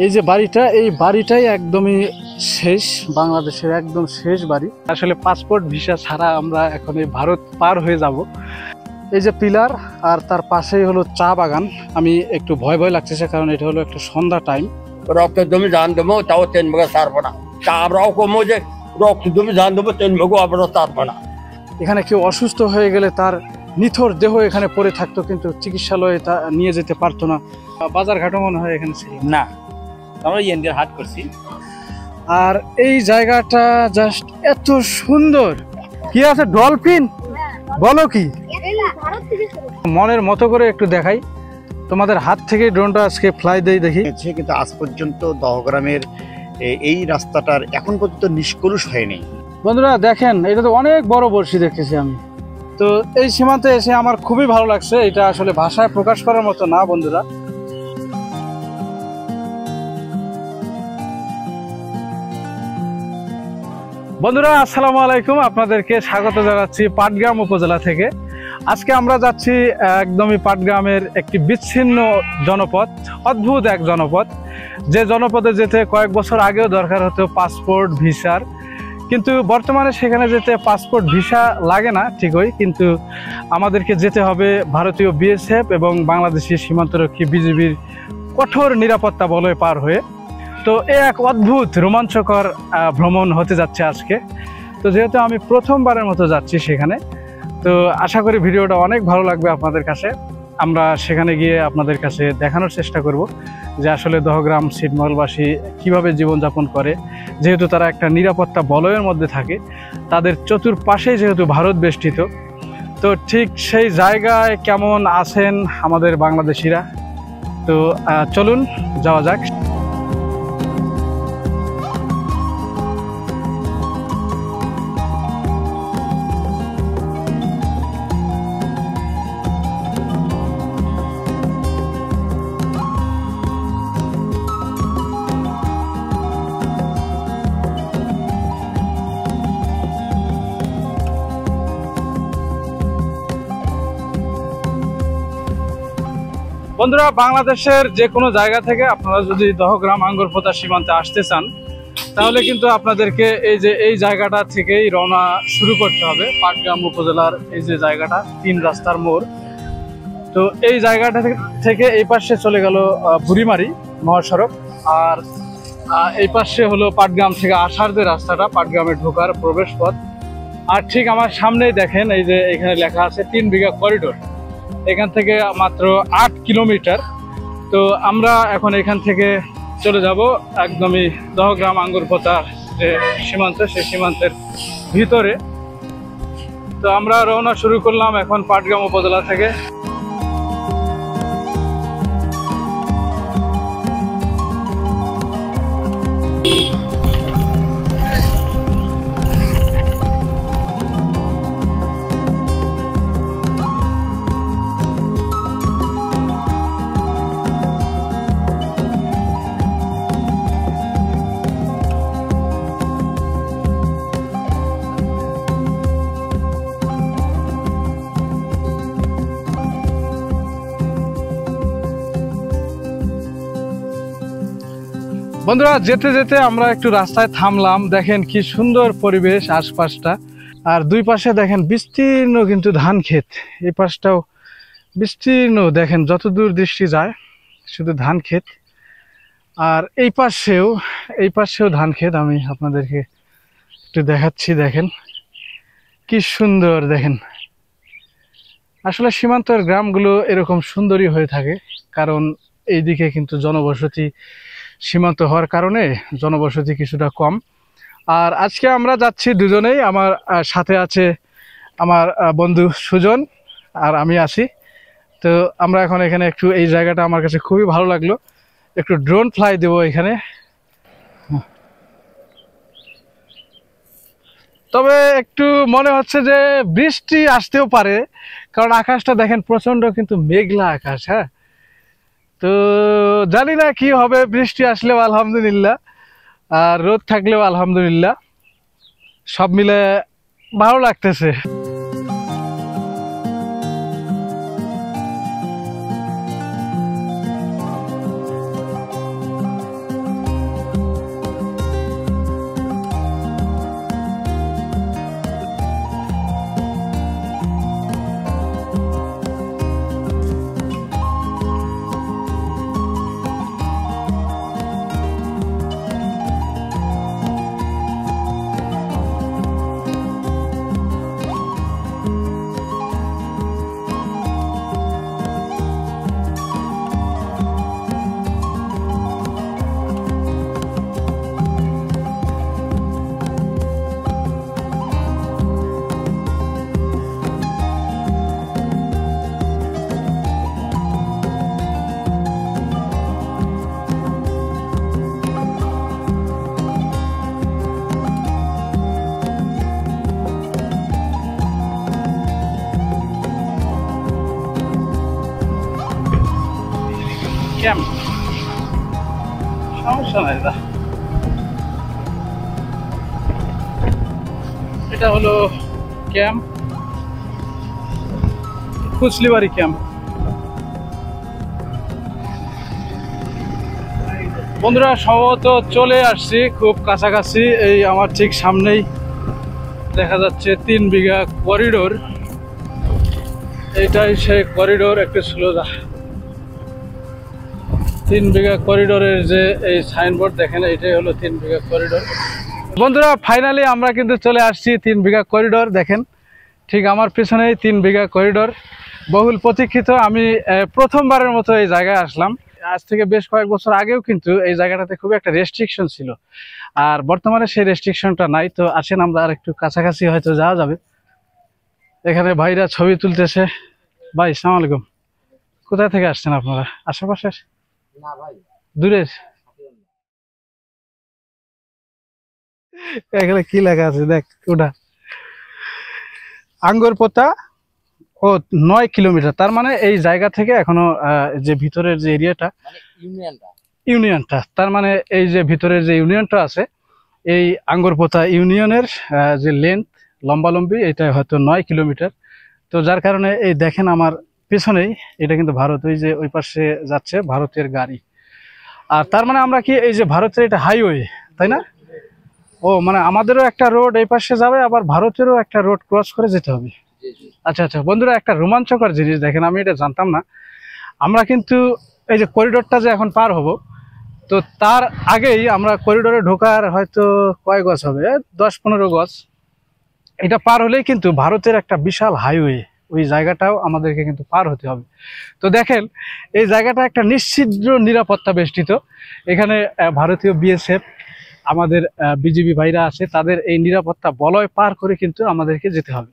এই যে বাড়িটা, এই বাড়িটাই একদমই শেষ, বাংলাদেশের একদম শেষ বাড়ি। আসলে পাসপোর্ট ভিসা ছাড়া আমরা এখন এই ভারত পার হয়ে যাব। এই যে পিলার, আর তার পাশেই হলো চা বাগান। আমি একটু ভয় ভয় লাগতেছে, কারণ এটা হলো একটা সন্ধ্যা টাইম। রক্ত তুমি জান দেবো, তাও 3 ভাগে সারবো না। তা আমরাও কমো যে রক্ত তুমি জান দেবো, 3 ভাগও আমরা সারবো না। এখানে কেউ অসুস্থ হয়ে গেলে তার নিথর দেহ এখানে পড়ে থাকতো, কিন্তু চিকিৎসালয়ে তা নিয়ে যেতে পারতো না। বাজার ঘাটও মনে হয় এখানে ছিল না, আমরা ইন্ডিয়ার হাট করছি। আর এই জায়গাটা জাস্ট এত সুন্দর। কি আছে, ডলফিন বলো কি? মনের মতো করে একটু দেখাই তোমাদের হাত থেকে ড্রোনটা আজকে ফ্লাই দেই দেখি। কিন্তু আজ পর্যন্ত দহগ্রামের এই রাস্তাটার এখন পর্যন্ত নিষ্কলুষ হয়নি। বন্ধুরা দেখেন, এটা তো অনেক বড় বড়শি দেখতেছি আমি। তো এই সীমান্তে এসে আমার খুবই ভালো লাগছে। এটা আসলে ভাষায় প্রকাশ করার মতো না বন্ধুরা। বন্ধুরা আসসালামু আলাইকুম, আপনাদেরকে স্বাগত জানাচ্ছি পাটগ্রাম উপজেলা থেকে। আজকে আমরা যাচ্ছি একদমই পাটগ্রামের একটি বিচ্ছিন্ন জনপদ, অদ্ভুত এক জনপদ, যে জনপদে যেতে কয়েক বছর আগেও দরকার হতো পাসপোর্ট ভিসার, কিন্তু বর্তমানে সেখানে যেতে পাসপোর্ট ভিসা লাগে না ঠিকই, কিন্তু আমাদেরকে যেতে হবে ভারতীয় বিএসএফ এবং বাংলাদেশি সীমান্তরক্ষী বিজিবির কঠোর নিরাপত্তা বলয় পার হয়ে। তো এক অদ্ভুত রোমাঞ্চকর ভ্রমণ হতে যাচ্ছে আজকে। তো যেহেতু আমি প্রথমবারের মতো যাচ্ছি সেখানে, তো আশা করি ভিডিওটা অনেক ভালো লাগবে আপনাদের কাছে। আমরা সেখানে গিয়ে আপনাদের কাছে দেখানোর চেষ্টা করব যে আসলে দহগ্রাম ছিটমহলবাসী কীভাবে জীবনযাপন করে। যেহেতু তারা একটা নিরাপত্তা বলয়ের মধ্যে থাকে, তাদের চতুর্পাশেই যেহেতু ভারত বেষ্টিত, তো ঠিক সেই জায়গায় কেমন আছেন আমাদের বাংলাদেশিরা। তো চলুন যাওয়া যাক। বন্ধুরা, বাংলাদেশের যে কোনো জায়গা থেকে আপনারা যদি দহগ্রাম আঙ্গরপোতা সীমান্তে আসতে চান, তাহলে কিন্তু আপনাদেরকে এই যে এই জায়গাটা থেকেই রওনা শুরু করতে হবে। পাটগ্রাম উপজেলার এই যে জায়গাটা, 3 রাস্তার মোড়। তো এই জায়গাটা থেকে এই পাশে চলে গেল বুড়িমারি মহাসড়ক, আর এই পাশে হলো পাটগ্রাম থেকে আসার যে রাস্তাটা, পাটগ্রামে ঢোকার প্রবেশ পথ। আর ঠিক আমার সামনেই দেখেন, এই যে এখানে লেখা আছে 3 বিঘা করিডোর। এখান থেকে মাত্র 8 কিলোমিটার। তো আমরা এখন এখান থেকে চলে যাব একদমই দহগ্রাম আঙ্গরপোতা যে সীমান্ত, সেই সীমান্তের ভিতরে। তো আমরা রওনা শুরু করলাম এখন পাটগ্রাম উপজেলা থেকে। বন্ধুরা, যেতে যেতে আমরা একটু রাস্তায় থামলাম। দেখেন কি সুন্দর পরিবেশ আশপাশটা, আর দুই পাশে দেখেন বিস্তীর্ণ কিন্তু ধান ক্ষেত। এই পাশটাও বিস্তীর্ণ, দেখেন যতদূর দৃষ্টি যায় শুধু ধান ক্ষেত। আর এই পাশেও ধান ক্ষেত। আমি আপনাদেরকে একটু দেখাচ্ছি, দেখেন কি সুন্দর। দেখেন আসলে সীমান্তের গ্রামগুলো এরকম সুন্দরই হয়ে থাকে, কারণ এইদিকে কিন্তু জনবসতি, সীমান্ত হওয়ার কারণে জনবসতি কিছুটা কম। আর আজকে আমরা যাচ্ছি দুজনেই, আমার সাথে আছে আমার বন্ধু সুজন আর আমি আছি। তো আমরা এখন এখানে একটু, এই জায়গাটা আমার কাছে খুবই ভালো লাগলো, একটু ড্রোন ফ্লাই দেবো এখানে। তবে একটু মনে হচ্ছে যে বৃষ্টি আসতেও পারে, কারণ আকাশটা দেখেন প্রচণ্ড কিন্তু মেঘলা আকাশ। হ্যাঁ, তো জানি না কি হবে, বৃষ্টি আসলেও আলহামদুলিল্লাহ, আর রোদ থাকলেও আলহামদুলিল্লাহ, সব মিলে ভালো লাগতেছে। ক্যাম্প, সমস্যা নাই দা। এটা হলো ক্যাম্প, কুচলিবাড়ি ক্যাম্প। বন্ধুরা সম্ভবত চলে আসছি খুব কাছাকাছি, এই আমার ঠিক সামনেই দেখা যাচ্ছে 3 বিঘা করিডোর। এটাই সেই করিডোর, একটু স্লোদা। 3 বিঘা করিডোরের যে এই সাইনবোর্ড দেখেন, এটাই হলো 3 বিঘা করিডোর। বন্ধুরা ফাইনালি আমরা কিন্তু চলে আসছি 3 বিঘা করিডোর। দেখেন ঠিক আমার পিছনেই 3 বিঘা করিডোর, বহুল প্রতীক্ষিত। আমি প্রথমবারের মতো এই জায়গায় আসলাম। আজ থেকে বেশ কয়েক বছর আগেও কিন্তু এই জায়গাটাতে খুব একটা রেস্ট্রিকশন ছিল, আর বর্তমানে সেই রেস্ট্রিকশনটা নাই। তো আসেন আমরা আর একটু কাছাকাছি হয়তো যাওয়া যাবে। এখানে ভাইরা ছবি তুলতেছে। ভাই সালাম আলাইকুম, কোথায় থেকে আসছেন আপনারা? আশেপাশের না ভাই, দূরের? এখানে কি লেখা আছে দেখ, ওটা আঙ্গরপোতা ও 9 কিলোমিটার। তার মানে এই জায়গা থেকে এখনো যে ভিতরের যে এরিয়াটা, ইউনিয়নটা, তার মানে এই যে ভিতরের যে ইউনিয়নটা আছে, এই আঙ্গরপোতা ইউনিয়নের যে লেন্থ, লম্বালম্বি, এটা হয়তো 9 কিলোমিটার। তো যার কারণে এই দেখেন আমার পিছনেই, এটা কিন্তু ভারত, ওই যে ওই পাশে যাচ্ছে ভারতের গাড়ি। আর তার মানে আমরা কি এই যে ভারতের এটা হাইওয়ে, তাই না? ও মানে আমাদেরও একটা রোড এই পাশে যাবে, আবার ভারতেরও একটা রোড ক্রস করে যেতে হবে। আচ্ছা আচ্ছা বন্ধুরা, একটা রোমাঞ্চকর জিনিস দেখেন, আমি এটা জানতাম না। আমরা কিন্তু এই যে করিডোরটা যে এখন পার হব, তো তার আগেই আমরা করিডোরে ঢোকার হয়তো কয় গজ হবে, 10-15 গজ। এটা পার হলেই কিন্তু ভারতের একটা বিশাল হাইওয়ে, ওই জায়গাটাও আমাদেরকে কিন্তু পার হতে হবে। তো দেখেন এই জায়গাটা একটা নিশ্চিদ্র নিরাপত্তা বেষ্টিত। এখানে ভারতীয় বিএসএফ, আমাদের বিজিবি ভাইরা আছে, তাদের এই নিরাপত্তা বলয় পার করে কিন্তু আমাদেরকে যেতে হবে।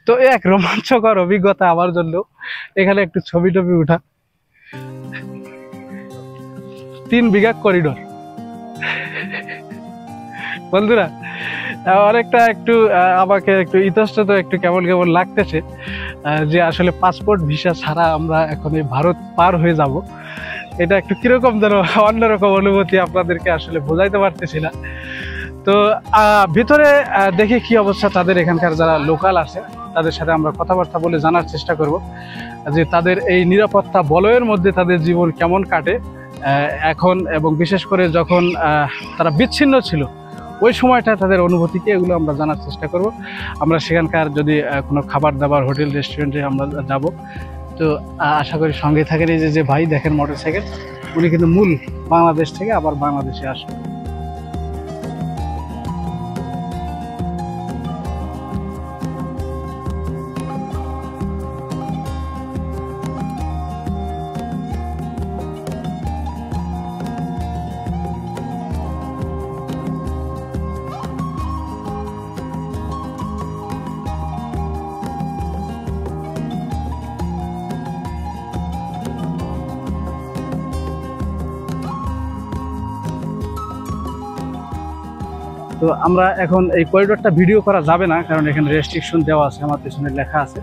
তো এক রোমাঞ্চকর অভিজ্ঞতা আমার জন্য। এখানে একটু ছবি টবি উঠা। 3 বিঘা করিডোর বন্ধুরা, অনেকটা একটু আমাকে একটু ইতস্তত, একটু কেমন কেমন লাগতেছে যে আসলে পাসপোর্ট ভিসা ছাড়া আমরা এখন এই ভারত পার হয়ে যাব। এটা একটু কিরকম যেন অন্যরকম অনুভূতি, আপনাদেরকে আসলে বোঝাইতে পারতেছি না। তো ভিতরে দেখি কি অবস্থা তাদের, এখানকার যারা লোকাল আছে তাদের সাথে আমরা কথাবার্তা বলে জানার চেষ্টা করব যে তাদের এই নিরাপত্তা বলয়ের মধ্যে তাদের জীবন কেমন কাটে এখন, এবং বিশেষ করে যখন তারা বিচ্ছিন্ন ছিল ওই সময়টা তাদের অনুভূতিকে, এগুলো আমরা জানার চেষ্টা করব। আমরা সেখানকার যদি কোনো খাবার দাবার, হোটেল, রেস্টুরেন্টে আমরা যাব, তো আশা করি সঙ্গে থাকেন। এই যে ভাই দেখেন মোটরসাইকেল, উনি কিন্তু মূল বাংলাদেশ থেকে আবার বাংলাদেশে আসেন। তো আমরা এখন এই করিডোরটা ভিডিও করা যাবে না, কারণ এখানে রেস্ট্রিকশন দেওয়া আছে, আমার পিছনে লেখা আছে।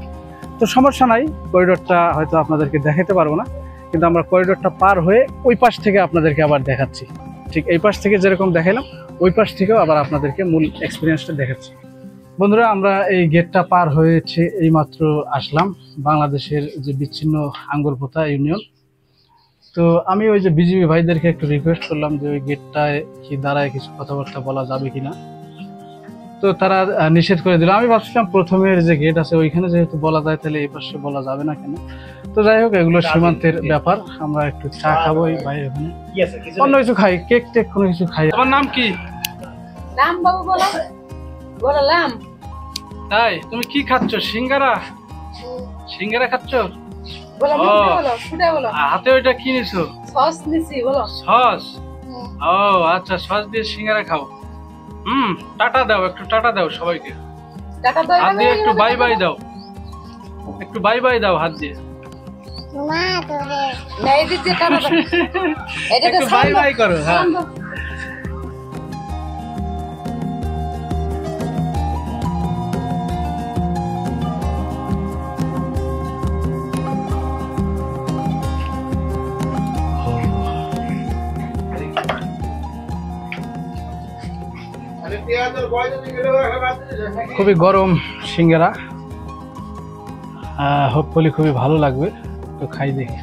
তো সমস্যা নাই, করিডোরটা হয়তো আপনাদেরকে দেখাতে পারবো না, কিন্তু আমরা করিডোরটা পার হয়ে ওই পাশ থেকে আপনাদেরকে আবার দেখাচ্ছি। ঠিক এই পাশ থেকে যেরকম দেখাইলাম, ওই পাশ থেকেও আবার আপনাদেরকে মূল এক্সপিরিয়েন্সটা দেখাচ্ছি। বন্ধুরা আমরা এই গেটটা পার হয়েছে, এইমাত্র আসলাম বাংলাদেশের যে বিচ্ছিন্ন আঙ্গরপোতা ইউনিয়ন। তো আমি ওই যে বিজিবি ভাইদেরকে একটু রিকোয়েস্ট করলাম যে ওই গেটটায় কি দাঁড়ায় কিছু কথাবার্তা বলা যাবে কিনা, তো তারা নিষেধ করে দিল। আমি ভাবছিলাম প্রথমের যে গেট আছে ওইখানে যেহেতু বলা যায়, তাহলে এই পাশে বলা যাবে না কেন। তো যাই হোক, এগুলো সীমান্তের ব্যাপার। আমরা একটু চা খাবো এই বাইরে, ওখানে অন্য কিছু খাই, কেক টেক কোনো কিছু খাই। তোমার নাম কি? রাম বাবু বলো, বললাম। তাই তুমি কি খাচ্ছ? সিঙ্গারা? সিঙ্গারা খাচ্ছ? বলো বলো, ফুটে বলো। হাতে ওইটা কি নিছো? সস নিছি, বলো। সস? ও আচ্ছা, সস দিয়ে সিঙ্গারা খাও। টাটা দাও, একটু টাটা দাও সবাইকে। টাটা দাও, হাত দিয়ে একটু বাই বাই দাও, একটু বাই বাই দাও হাত দিয়ে। না এই দিকে টাটা দাও, এটা তো একটু বাই বাই করো। হ্যাঁ খুবই গরম সিঙ্গারা, হোপফুলি খুবই ভালো লাগবে, তো খাই দেখি।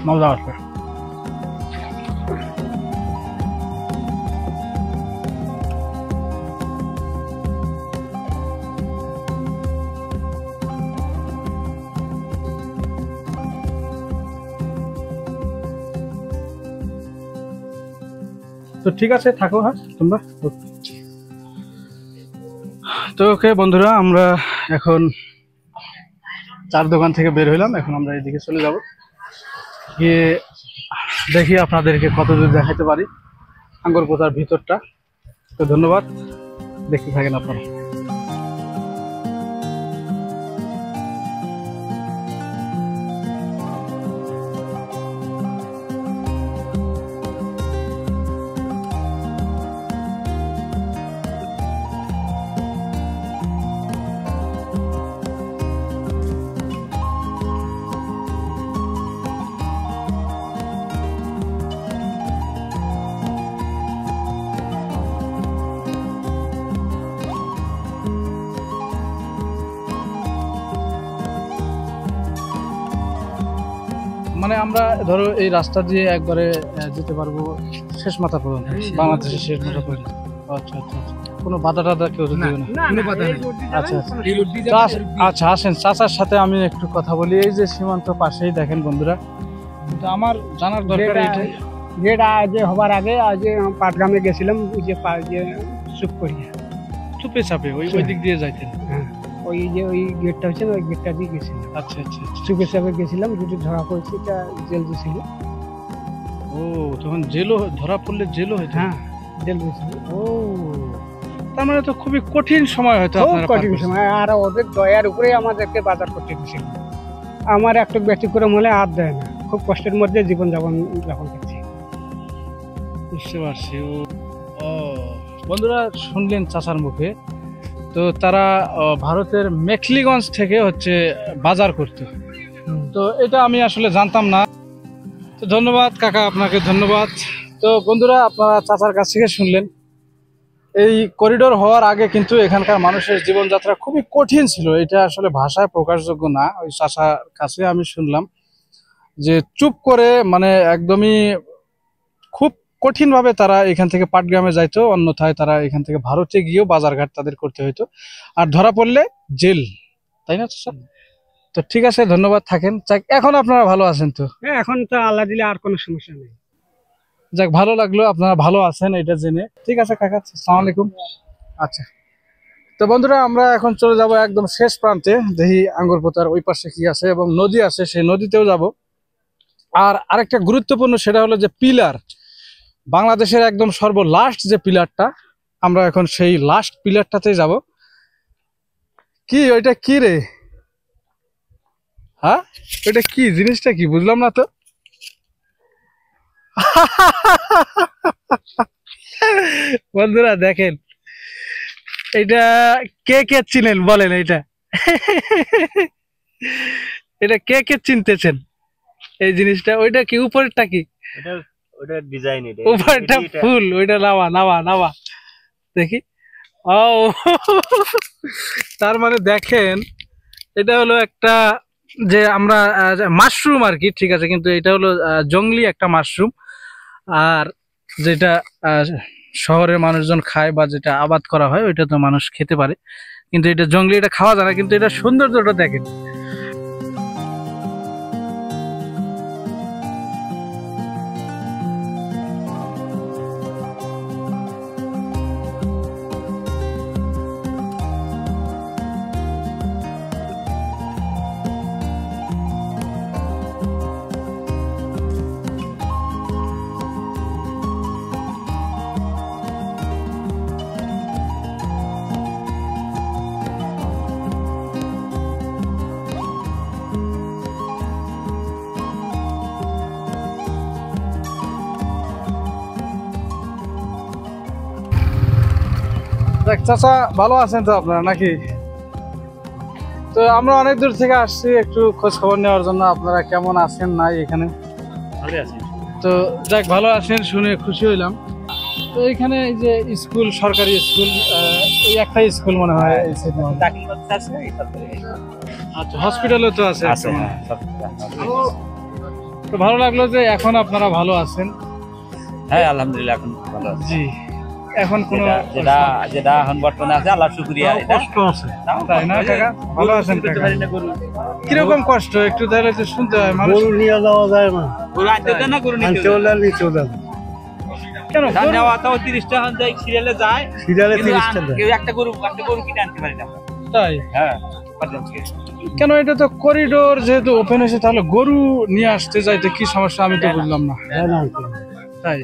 মজা আসবে। তো ঠিক আছে, থাকো। হ্যাঁ তোমরা তো ওকে বন্ধুরা, আমরা এখন চার দোকান থেকে বের হইলাম, এখন আমরা এদিকে চলে যাব, গিয়ে দেখি আপনাদেরকে কতদূর দেখাতে পারি আঙ্গুরপোতার ভিতরটা। তো ধন্যবাদ, দেখতে থাকেন আপনারা। মানে আমরা ধরো এই রাস্তা দিয়ে একবারে যেতে পারবো শেষ মাথা পর্যন্ত, বাংলাদেশের শেষ মাথা পর্যন্ত। আচ্ছা আচ্ছা আচ্ছা, কোনো বাধা টাধা কেউ দিবে না? আচ্ছা আচ্ছা আচ্ছা, আসেন চাচার সাথে আমি একটু কথা বলি। এই যে সীমান্ত পাশেই দেখেন বন্ধুরা, কিন্তু আমার জানার দরকার এইটাই, যেটা আজ হবার আগে আজ পাটগ্রামে গেছিলাম, যে চুপে চাপে ওই দিক দিয়ে যাইতেন? হ্যাঁ, ওই যে ওই গেটটা হচ্ছে না, ওই গেটটা দিয়ে গেছিলাম। আচ্ছা আচ্ছা আচ্ছা, চুপে চাপে গেছিলাম, যদি ধরা পড়ছে এটা জেল দিয়েছিল। ও তখন জেলও ধরা পড়লে জেলও হইতো? হ্যাঁ, জেল দিয়েছিল। ও তার মানে তো খুবই কঠিন সময় হয়তো খুব আপনারা কঠিন পার করছেন। সময়, আর ওদের দয়ার উপরে আমাদেরকে বাজার করতে দিয়েছিল। আমার একটু ব্যতিক্রম হলে আর দেয় না, খুব কষ্টের মধ্যে জীবন যাপন করছি। বুঝতে পারছি। ও বন্ধুরা, শুনলেন চাচার মুখে, তো তারা ভারতের মেখলিগঞ্জ থেকে হচ্ছে বাজার করতো। তো এটা আমি আসলে জানতাম না। তো ধন্যবাদ কাকা, আপনাকে ধন্যবাদ। তো বন্ধুরা, আপনারা চাচার কাছ থেকে শুনলেন, এই করিডোর হওয়ার আগে কিন্তু এখানকার মানুষের জীবনযাত্রা খুবই কঠিন ছিল। এটা আসলে ভাষায় প্রকাশযোগ্য না। ওই চাচার কাছে আমি শুনলাম যে চুপ করে, মানে একদমই খুব কঠিনভাবে তারা এখান থেকে পাটগ্রামে যাইতো, অন্যথায় তারা এখান থেকে ভারতে গিয়েও বাজারঘাট তাদের করতে হইতো, আর ধরা পড়লে জেল, তাই না চাচা? তো ঠিক আছে, ধন্যবাদ, থাকেন। এখন আপনারা ভালো আছেন তো? হ্যাঁ, এখন তো আল্লাহ দিলে আর কোনো সমস্যা নেই। যাক, ভালো লাগলো আপনারা ভালো আছেন এটা জেনে। ঠিক আছে কাকা, আসসালামু আলাইকুম। আচ্ছা, তো বন্ধুরা, আমরা এখন চলে যাব একদম শেষ প্রান্তে, দেখি আঙ্গুরপোতার ওই পাশে কি আছে, এবং নদী আছে, সেই নদীতেও যাব। আর আরেকটা গুরুত্বপূর্ণ, সেটা হলো যে পিলার, বাংলাদেশের একদম সর্বলাস্ট যে পিলারটা, আমরা এখন সেই লাস্ট পিলারটাতে যাব। কি ওইটা কি রে? হ্যাঁ, ওইটা কি জিনিসটা, কি বুঝলাম না তো। বন্ধুরা দেখেন, এটা কে কে চিনেন বলেন? এটা কে কে চিনতেছেন এই জিনিসটা? ওইটা কি উপরেরটা? কি ওটা ডিজাইন, উপরেরটা ফুল, ওইটা নামা নামা নামা দেখি। ও তার মানে দেখেন, এটা হলো একটা যে আমরা মাশরুম আর কি, ঠিক আছে, কিন্তু এটা হলো জংলি একটা মাশরুম। আর যেটা শহরের মানুষজন খায় বা যেটা আবাদ করা হয়, ওইটা তো মানুষ খেতে পারে, কিন্তু এটা জংলি, এটা খাওয়া যায় না। কিন্তু এটা সৌন্দর্যটা দেখেন। দেখ চাচা, ভালো আছেন তো আপনারা নাকি? তো আমরা অনেক দূর থেকে আসছি একটু খোঁজ খবর নেওয়ার জন্য, আপনারা কেমন আছেন নাই এখানে। ভালো আছি। তো যাক, ভালো আছেন শুনে খুশি হইলাম। তো এখানে এই যে স্কুল, সরকারি স্কুল, এই একটাই স্কুল মনে হয় এই সাইড মহল। আচ্ছা, হসপিটালও তো আছে একটা মনে হয়। তো ভালো লাগলো যে এখন আপনারা ভালো আছেন। হ্যাঁ আলহামদুলিল্লাহ এখন ভালো আছি। জি, এখন কোনো যেটা যেটা এখন বর্তমানে আছে আল্লাহ শুকরিয়া। কষ্ট আছে তাই না কাকা? ভালো আছেন কাকা? কিরকম কষ্ট একটু তাহলে তো শুনতে হয়। মানুষ নিয়ে যাওয়া যায় না, গরু আনতে দেন না, গরু নিতে দেন। কেন ধান নেওয়া তাও 30 টাকা যায়, সিরিয়ালে যায়, সিরিয়ালে কিন্তু 30 টাকা। কেউ একটা গরু কিনে আনতে পারি না। তাই? হ্যাঁ কেন? এটা তো করিডোর যেহেতু ওপেন হয়েছে, তাহলে গরু নিয়ে আসতে যাইতে কি সমস্যা আমি তো বুঝলাম না। তাই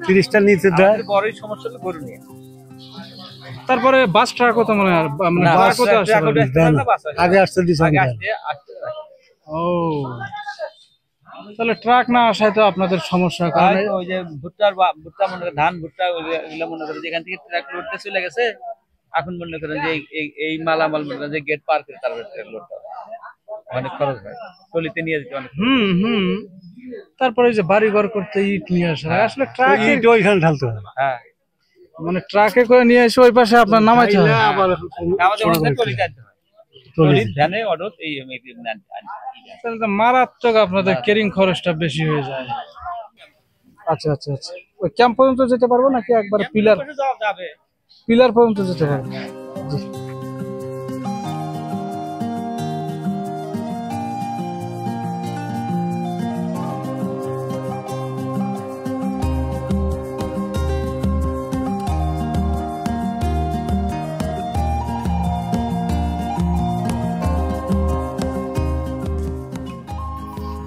30টা নিচে দেয়। বড়ই সমস্যা হলো গরু নিয়ে। তারপরে বাস ট্রাকও তো মনে হয়, মানে ট্রাকও তো আসে। আগে আসতে দিছে। ও, তাহলে ট্রাক না আসায় তো আপনাদের সমস্যা। কারণ ওই যে ভুট্টা মনে করেন, ধান ভুট্টা ওইগুলো মনে করেন যেখান থেকে ট্রাক লোডতে চলে গেছে, এখন মনে করেন যে এই মালামাল মনে করেন যে গেট পার করে তারপরে ট্রাক লোড করা অনেক খরচ হয়, টলিতে নিয়ে যেতে অনেক। তারপরে যে বাড়ি ঘর করতে ইট নিয়ে আসে, আসলে ট্রাকে ওইখানে ঢালতে হয়। হ্যাঁ, মানে ট্রাকে করে নিয়ে এসে ওই পাশে আপনার নামাইতে হয়। আমাদের মধ্যে টলিতে আনতে হয়, টলির ধ্যানে অর্ডার এই তাহলে তো মারাত্মক আপনাদের ক্যারিং খরচটা বেশি হয়ে যায়। আচ্ছা আচ্ছা আচ্ছা, ওই ক্যাম্প পর্যন্ত যেতে পারবো নাকি একবার পিলার পর্যন্ত যেতে পারবো? জি।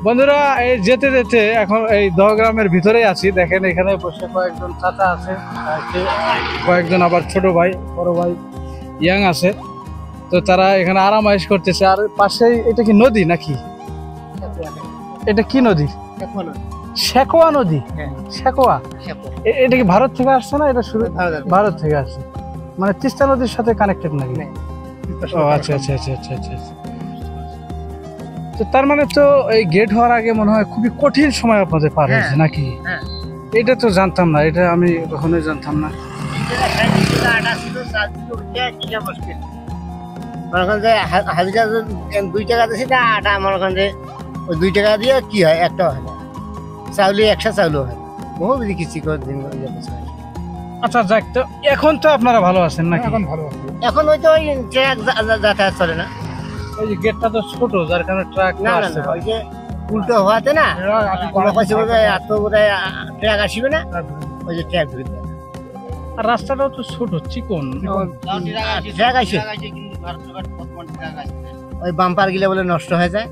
বন্ধুরা, এই যেতে যেতে এখন এই দহগ্রামের ভিতরেই আছি। দেখেন এখানে বসে কয়েকজন চাচা আছে, কয়েকজন আবার ছোট ভাই, বড় ভাই, ইয়াং আছে। তো তারা এখানে আরাম আয়েশ করতেছে। আর পাশেই এটা কি নদী নাকি? এটা কি নদী? শেকোয়া নদী। শেকোয়া, এটা কি ভারত থেকে আসছে না? এটা শুরু ভারত থেকে আসছে, মানে তিস্তা নদীর সাথে কানেক্টেড নাকি? ও আচ্ছা আচ্ছা আচ্ছা আচ্ছা আচ্ছা। তো তার মানে তো এই গেট হওয়ার আগে মনে হয় খুবই কঠিন সময় আপনাদের পার হয়েছে নাকি? এটা তো জানতাম না, এটা আমি কখনোই জানতাম না। হাজিরা 2 টাকা দিয়েছে, আটা আমার ওখানে ওই 2 টাকা দিয়ে কি হয়, একটা হয় না। চাউলে 100 চাউলও হয়, বহু বিক্রি করে দিন। আচ্ছা যাক, তো এখন তো আপনারা ভালো আছেন নাকি? এখন ভালো আছে। এখন ওই তো ওই ট্রাক যাতায়াত চলে না। ওই যে গেটটা তো ছোট, যার কারণে ট্রাক না না না, ওই যে উল্টো হওয়াতে না, কোনো কাছে বোধহয় এত বোধহয় ট্রাক আসবে না, ওই যে ট্রাক ধরে দেয়। আর রাস্তাটাও তো ছোট, চিকন। ট্রাক আসে, ওই বাম্পার গিলে বলে নষ্ট হয়ে যায়,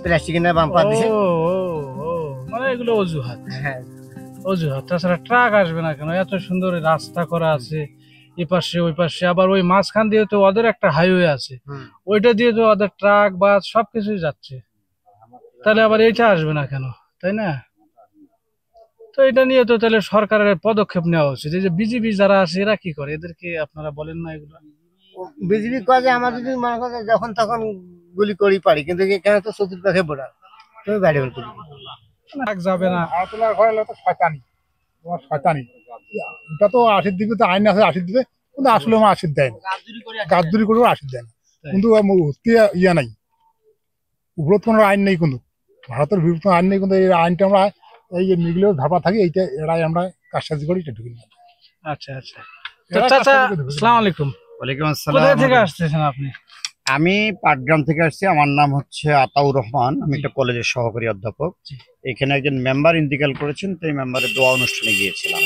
প্লাস্টিকের বাম্পার দিছে। ও, মানে এগুলো অজুহাত। হ্যাঁ, অজুহাত, তাছাড়া ট্রাক আসবে না কেন? এত সুন্দর রাস্তা করা আছে, এই পাশে ওই পাশে, আবার ওই মাঝখান দিয়ে তো ওদের একটা হাইওয়ে আছে, ওইটা দিয়ে তো ওদের ট্রাক বাস সবকিছুই যাচ্ছে, তাহলে আবার এইটা আসবে না কেন? তাই না? তো এটা নিয়ে তো তাহলে সরকারের পদক্ষেপ নেওয়া উচিত। এই যে বিজেপি যারা আছে এরা কি করে, এদেরকে আপনারা বলেন না এগুলো? বিজেপি কাজে আমাদের যদি মনে করে যখন তখন গুলি করি পারি, কিন্তু এখানে তো চতুর্পাশে বোড়া, তুমি বাইরে বের করি ট্রাক যাবে না। আতলার ঘরে তো শয়তানি, তোমার শয়তানি। ওটা তো 80 দিবে, তো আইন আছে 80 দিবে, কিন্তু আসলে আমার 80 দেয় না, গাদ্দুরি করে 80 দেয় না। কিন্তু ইয়া নাই, উপরত কোনো আইন নেই, কিন্তু ভারতের বিরুদ্ধে আইন নেই, কিন্তু এই আইনটা আমরা এই যে মিগলেও ধাপা থাকি, এইটা এরাই আমরা কাজসাজি করি, এটা ঢুকি না। আচ্ছা আচ্ছা। তো চাচা, আসসালামু আলাইকুম। ওয়ালাইকুম কোথা আসসালাম। থেকে আসতেছেন আপনি? আমি পাটগ্রাম থেকে আসছি। আমার নাম হচ্ছে আতাউর রহমান, আমি একটা কলেজের সহকারী অধ্যাপক। এখানে একজন মেম্বার ইন্তিকাল করেছেন, তো এই মেম্বারের দোয়া অনুষ্ঠানে গিয়েছিলাম।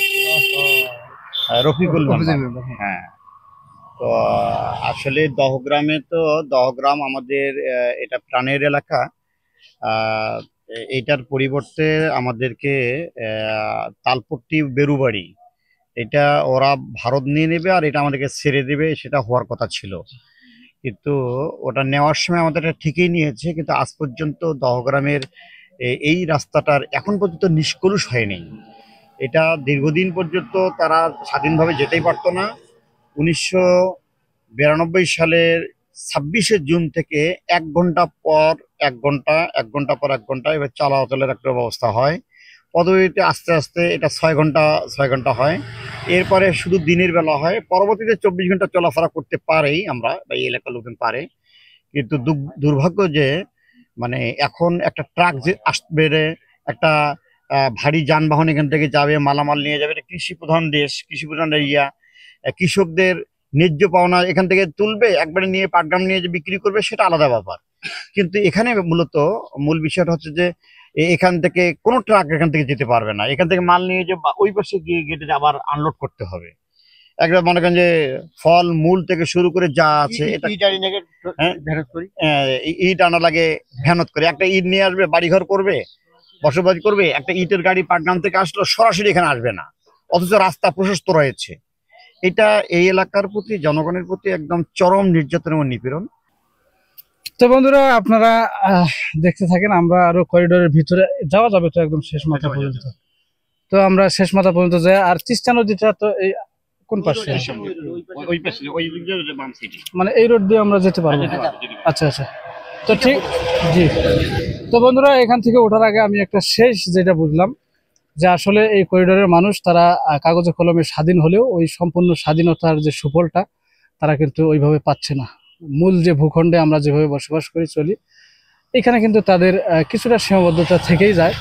রফিকুল মেম্বার। হ্যাঁ, তো আসলে দহগ্রাম আমাদের এটা প্রাণের এলাকা। এটার পরিবর্তে আমাদেরকে তালপট্টি বেরুবাড়ি, এটা ওরা ভারত নিয়ে নেবে আর এটা আমাদেরকে ছেড়ে দেবে, সেটা হওয়ার কথা ছিল। কিন্তু ওটা নেওয়ার সময় আমাদের ঠিকই নিয়েছে, কিন্তু আজ পর্যন্ত দহগ্রামের এই রাস্তাটার এখন পর্যন্ত নিষ্কলুষ হয়নি। এটা দীর্ঘদিন পর্যন্ত তারা স্বাধীনভাবে যেতেই পারতো না। 1992 সালের 26শে জুন থেকে 1 ঘন্টা পর 1 ঘন্টা 1 ঘন্টা পর 1 ঘন্টা এবার চলাচলের একটা ব্যবস্থা হয়। পদবীতে আস্তে আস্তে এটা 6 ঘন্টা হয়। এরপরে শুধু দিনের বেলা হয়। পরবর্তীতে 24 ঘন্টা চলাফেরা করতে পারেই আমরা, বা এই এলাকার লোকজন পারে। কিন্তু দুর্ভাগ্য যে মানে এখন একটা ট্রাক যে আসবে, একটা ভারী যানবাহন এখান থেকে যাবে, মালামাল নিয়ে যাবে। এটা কৃষি প্রধান দেশ, কৃষি প্রধান এরিয়া। কৃষকদের ন্যায্য পাওনা এখান থেকে তুলবে, একবারে নিয়ে পাটগ্রাম নিয়ে যে বিক্রি করবে সেটা আলাদা ব্যাপার। কিন্তু এখানে মূল বিষয়টা হচ্ছে যে এখান থেকে কোনো ট্রাক এখান থেকে যেতে পারবে না। এখান থেকে মাল নিয়ে যে ওই পাশে গিয়ে গেটে আবার আনলোড করতে হবে। একটা মনে করেন যে ফল মূল থেকে শুরু করে যা আছে এটা ইট আনা লাগে, ভ্যানত করে একটা ইট নিয়ে আসবে, বাড়িঘর করবে, বসবাস করবে। একটা ইটের গাড়ি পাটগ্রাম থেকে আসলো, সরাসরি এখানে আসবে না, অথচ রাস্তা প্রশস্ত রয়েছে। এটা এই এলাকার প্রতি, জনগণের প্রতি একদম চরম নির্যাতন এবং নিপীড়ন। তো বন্ধুরা আপনারা দেখতে থাকেন, আমরা আরো করিডোরের ভিতরে যাওয়া যাবে তো একদম শেষ মাথা পর্যন্ত। তো আমরা শেষ মাথা পর্যন্ত যাই। আর তিস্তা নদীটা তো এই কোন পাশে? মানে এই রোড দিয়ে আমরা যেতে পারবো? আচ্ছা আচ্ছা, তো ঠিক জি। তো বন্ধুরা এখান থেকে ওঠার আগে আমি একটা শেষ যেটা বুঝলাম যে আসলে এই করিডোরের মানুষ তারা কাগজে কলমে স্বাধীন হলেও ওই সম্পূর্ণ স্বাধীনতার যে সুফলটা তারা কিন্তু ওইভাবে পাচ্ছে না। মূল যে ভূখণ্ডে আমরা যেভাবে বসবাস করি চলি, এখানে কিন্তু তাদের কিছুটা সীমাবদ্ধতা থেকেই যায়।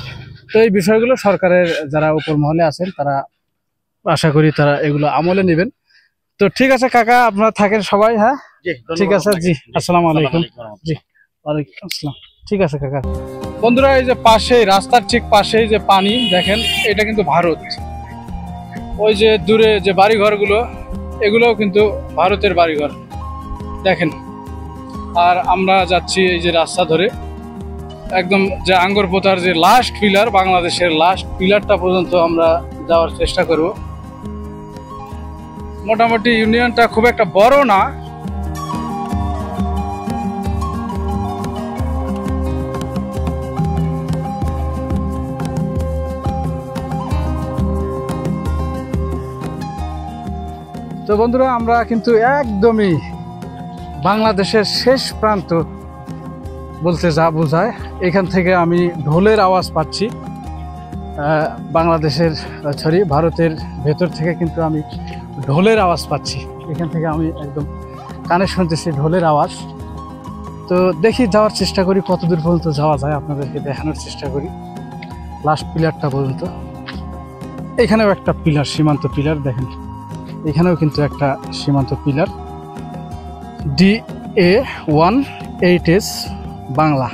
তো এই বিষয়গুলো সরকারের যারা উপর মহলে আছেন তারা আশা করি তারা এগুলো আমলে নেবেন। তো ঠিক আছে কাকা, আপনারা থাকেন সবাই। হ্যাঁ ঠিক আছে জি, আসসালামু আলাইকুম। জি ওয়ালাইকুম আসসালাম। ঠিক আছে কাকা। বন্ধুরা এই যে পাশেই, রাস্তার ঠিক পাশেই যে পানি দেখেন, এটা কিন্তু ভারত। ওই যে দূরে যে বাড়িঘরগুলো, এগুলোও কিন্তু ভারতের বাড়িঘর দেখেন। আর আমরা যাচ্ছি এই যে রাস্তা ধরে একদম যে আঙ্গরপোতার যে লাস্ট পিলার, বাংলাদেশের লাস্ট পিলারটা পর্যন্ত আমরা যাওয়ার চেষ্টা করব। মোটামুটি ইউনিয়নটা খুব একটা বড় না, তো বন্ধুরা আমরা কিন্তু একদমই বাংলাদেশের শেষ প্রান্ত বলতে যা বোঝায়। এখান থেকে আমি ঢোলের আওয়াজ পাচ্ছি। বাংলাদেশের ভারতের ভেতর থেকে কিন্তু আমি ঢোলের আওয়াজ পাচ্ছি। এখান থেকে আমি একদম কানে শুনতেছি ঢোলের আওয়াজ। তো দেখি যাওয়ার চেষ্টা করি কতদূর পর্যন্ত যাওয়া যায়, আপনাদেরকে দেখানোর চেষ্টা করি লাস্ট পিলারটা পর্যন্ত। এখানেও একটা পিলার, সীমান্ত পিলার দেখেন, এখানেও কিন্তু একটা সীমান্ত পিলার DA18S বাংলা।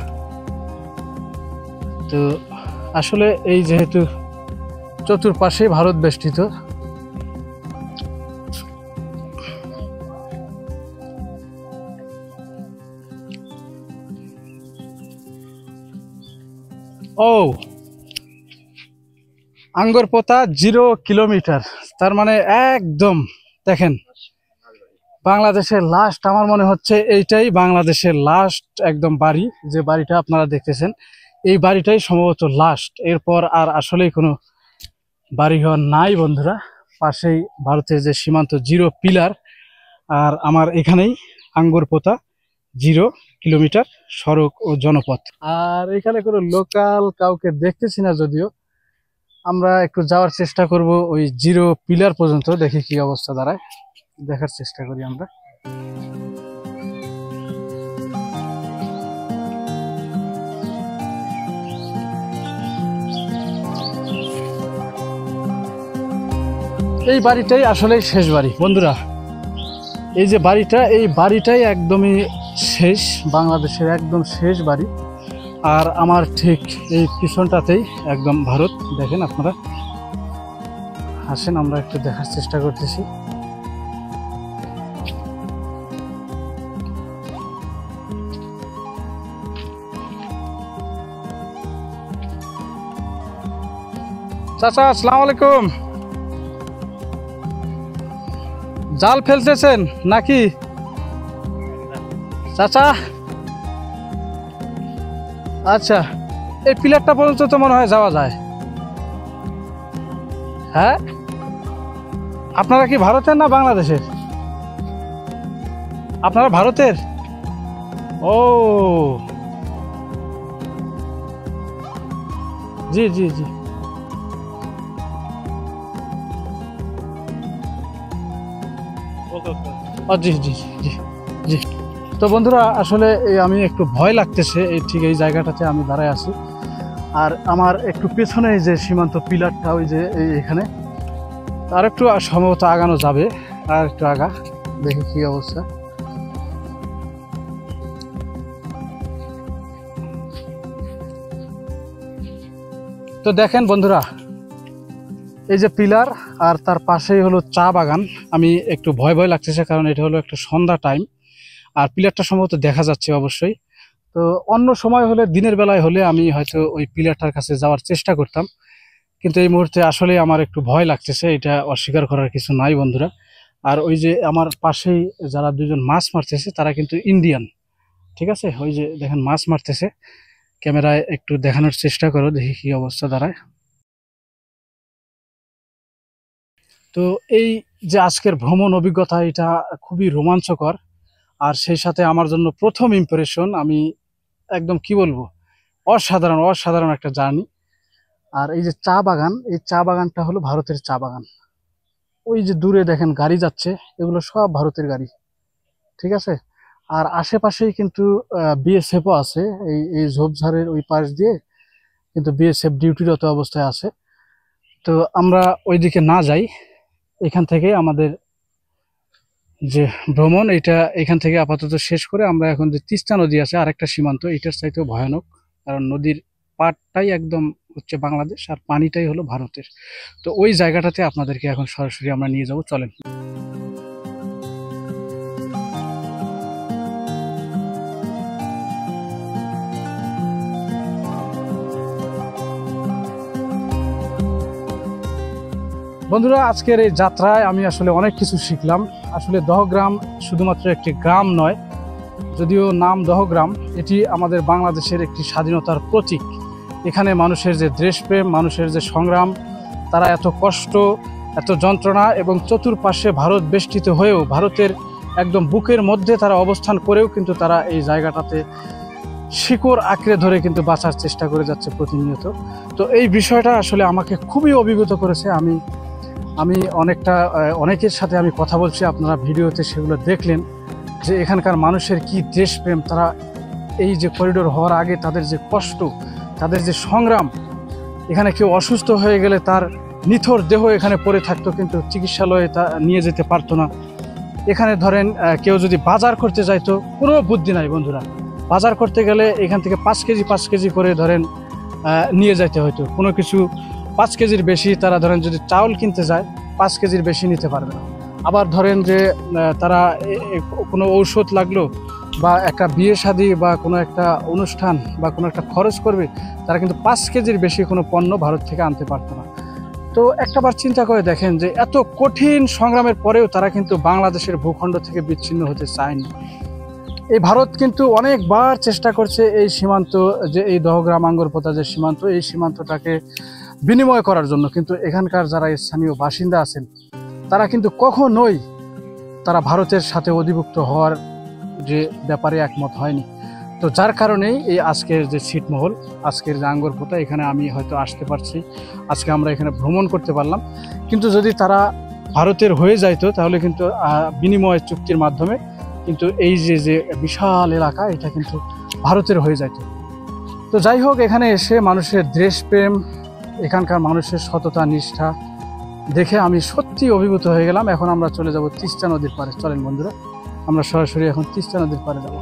তো আসলে এই যেহেতু চতুর্পাশে ভারত বেষ্টিত, ও আঙ্গরপোতা 0 কিলোমিটার, তার মানে একদম দেখেন বাংলাদেশের লাস্ট। আমার মনে হচ্ছে এইটাই বাংলাদেশের লাস্ট একদম বাড়ি, যে বাড়িটা আপনারা দেখতেছেন এই বাড়িটাই সম্ভবত লাস্ট। এরপর আর আসলেই কোনো বাড়িঘর নাই বন্ধুরা। পাশেই ভারতের যে সীমান্ত 0 পিলার, আর আমার এখানেই আঙ্গরপোতা 0 কিলোমিটার সড়ক ও জনপথ। আর এখানে কোনো লোকাল কাউকে দেখতেছি না, যদিও আমরা একটু যাওয়ার চেষ্টা করব ওই 0 পিলার পর্যন্ত, দেখি কি অবস্থা দাঁড়ায়, দেখার চেষ্টা করি আমরা। এই বাড়িটাই আসলে শেষ বাড়ি বন্ধুরা। এই যে বাড়িটা, এই বাড়িটাই একদমই শেষ, বাংলাদেশের একদম শেষ বাড়ি। আর আমার ঠিক এই পিছনটাতেই একদম ভারত। দেখেন আপনারা, আসেন আমরা একটু দেখার চেষ্টা করতেছি। চাচা আসসালামু আলাইকুম। জাল ফেলতেছেন নাকি চাচা? আচ্ছা, এই পিলারটা পর্যন্ত তো মনে হয় যাওয়া যায়। হ্যাঁ, আপনারা কি ভারতের না বাংলাদেশের? আপনারা ভারতের? ও জি জি জি জি জি জি জি। তো বন্ধুরা আসলে আমি একটু ভয় লাগতেছে, এই ঠিক এই জায়গাটাতে আমি দাঁড়ায় আছি। আর আমার একটু পেছনে এই যে সীমান্ত পিলারটা ওই যে এখানে, আর একটু সম্ভবত আগানো যাবে, আর একটু আগা দেখি কি অবস্থা। তো দেখেন বন্ধুরা, এই যে পিলার আর তার পাশেই হলো চা বাগান। আমি একটু ভয় ভয় লাগতেছে, কারণ এটা হলো একটা সন্ধ্যা টাইম, আর পিলারটা সম্ভবত দেখা যাচ্ছে অবশ্যই। তো অন্য সময় হলে, দিনের বেলায় হলে আমি হয়তো ওই পিলারটার কাছে যাওয়ার চেষ্টা করতাম, কিন্তু এই মুহূর্তে আসলে আমার একটু ভয় লাগতেছে, এটা অস্বীকার করার কিছু নাই বন্ধুরা। আর ওই যে আমার পাশেই যারা দুজন মাছ মারতেছে তারা কিন্তু ইন্ডিয়ান, ঠিক আছে? ওই যে দেখেন মাছ মারতেছে, ক্যামেরায় একটু দেখানোর চেষ্টা করো, দেখি কি অবস্থা দাঁড়ায়। তো এই যে আজকের ভ্রমণ অভিজ্ঞতা, এটা খুবই রোমাঞ্চকর, আর সেই সাথে আমার জন্য প্রথম ইমপ্রেশন, আমি একদম কি বলবো, অসাধারণ অসাধারণ একটা জার্নি। আর এই যে চা বাগান, এই চা বাগানটা হলো ভারতের চা বাগান। ওই যে দূরে দেখেন গাড়ি যাচ্ছে, এগুলো সব ভারতের গাড়ি, ঠিক আছে? আর আশেপাশেই কিন্তু বিএসএফও আছে, এই ঝোপঝাড়ের ওই পাশ দিয়ে কিন্তু বিএসএফ ডিউটিরত অবস্থায় আছে। তো আমরা ওইদিকে না যাই, এখান থেকে আমাদের যে ভ্রমণ, এটা এখান থেকে আপাতত শেষ করে আমরা এখন যে তিস্তা নদী আছে আরেকটা সীমান্ত, এটার চাইতেও ভয়ানক, কারণ নদীর পাড়টাই একদম হচ্ছে বাংলাদেশ আর পানিটাই হলো ভারতের। তো ওই জায়গাটাতে আপনাদেরকে এখন সরাসরি আমরা নিয়ে যাব, চলেন। বন্ধুরা, আজকের এই যাত্রায় আমি আসলে অনেক কিছু শিখলাম। আসলে দহগ্রাম শুধুমাত্র একটি গ্রাম নয়, যদিও নাম দহগ্রাম, এটি আমাদের বাংলাদেশের একটি স্বাধীনতার প্রতীক। এখানে মানুষের যে দেশপ্রেম, মানুষের যে সংগ্রাম, তারা এত কষ্ট, এত যন্ত্রণা এবং চতুর্পাশে ভারত বেষ্টিত হয়েও, ভারতের একদম বুকের মধ্যে তারা অবস্থান করেও কিন্তু তারা এই জায়গাটাতে শিকড় আঁকড়ে ধরে কিন্তু বাঁচার চেষ্টা করে যাচ্ছে প্রতিনিয়ত। তো এই বিষয়টা আসলে আমাকে খুবই অভিভূত করেছে। আমি অনেকের সাথে আমি কথা বলছি, আপনারা ভিডিওতে সেগুলো দেখলেন যে এখানকার মানুষের কি দেশপ্রেম, তারা এই যে করিডোর হওয়ার আগে তাদের যে কষ্ট, তাদের যে সংগ্রাম, এখানে কেউ অসুস্থ হয়ে গেলে তার নিথর দেহ এখানে পড়ে থাকতো, কিন্তু চিকিৎসালয়ে তা নিয়ে যেতে পারতো না। এখানে ধরেন কেউ যদি বাজার করতে যাইতো, কোনো বুদ্ধি নাই বন্ধুরা, বাজার করতে গেলে এখান থেকে 5 কেজি করে ধরেন নিয়ে যাইতে হয়তো, কোনো কিছু 5 কেজির বেশি তারা ধরেন যদি চাউল কিনতে যায় 5 কেজির বেশি নিতে পারবে না। আবার ধরেন যে তারা কোনো ঔষধ লাগলো বা একটা বিয়ে শাদী বা কোনো একটা অনুষ্ঠান বা কোনো একটা খরচ করবে, তারা কিন্তু 5 কেজির বেশি কোনো পণ্য ভারত থেকে আনতে পারতো না। তো একটাবার চিন্তা করে দেখেন যে এত কঠিন সংগ্রামের পরেও তারা কিন্তু বাংলাদেশের ভূখণ্ড থেকে বিচ্ছিন্ন হতে চায়নি। এই ভারত কিন্তু অনেকবার চেষ্টা করছে এই সীমান্ত, যে এই দহগ্রাম আঙ্গরপোতা যে সীমান্ত, এই সীমান্তটাকে বিনিময় করার জন্য, কিন্তু এখানকার যারা স্থানীয় বাসিন্দা আছেন তারা কিন্তু কখনোই তারা ভারতের সাথে অধিভুক্ত হওয়ার যে ব্যাপারে একমত হয়নি। তো যার কারণেই এই আজকের যে ছিটমহল, আজকের যে আঙ্গরপোতা, এখানে আমি হয়তো আসতে পারছি, আজকে আমরা এখানে ভ্রমণ করতে পারলাম। কিন্তু যদি তারা ভারতের হয়ে যাইতো তাহলে কিন্তু বিনিময় চুক্তির মাধ্যমে কিন্তু এই যে বিশাল এলাকা, এটা কিন্তু ভারতের হয়ে যাইত। তো যাই হোক, এখানে এসে মানুষের দেশপ্রেম, এখানকার মানুষের সততা নিষ্ঠা দেখে আমি সত্যি অভিভূত হয়ে গেলাম। এখন আমরা চলে যাব তিস্তা নদীর পাড়ে, চলেন বন্ধুরা, আমরা সরাসরি এখন তিস্তা নদীর পাড়ে যাব।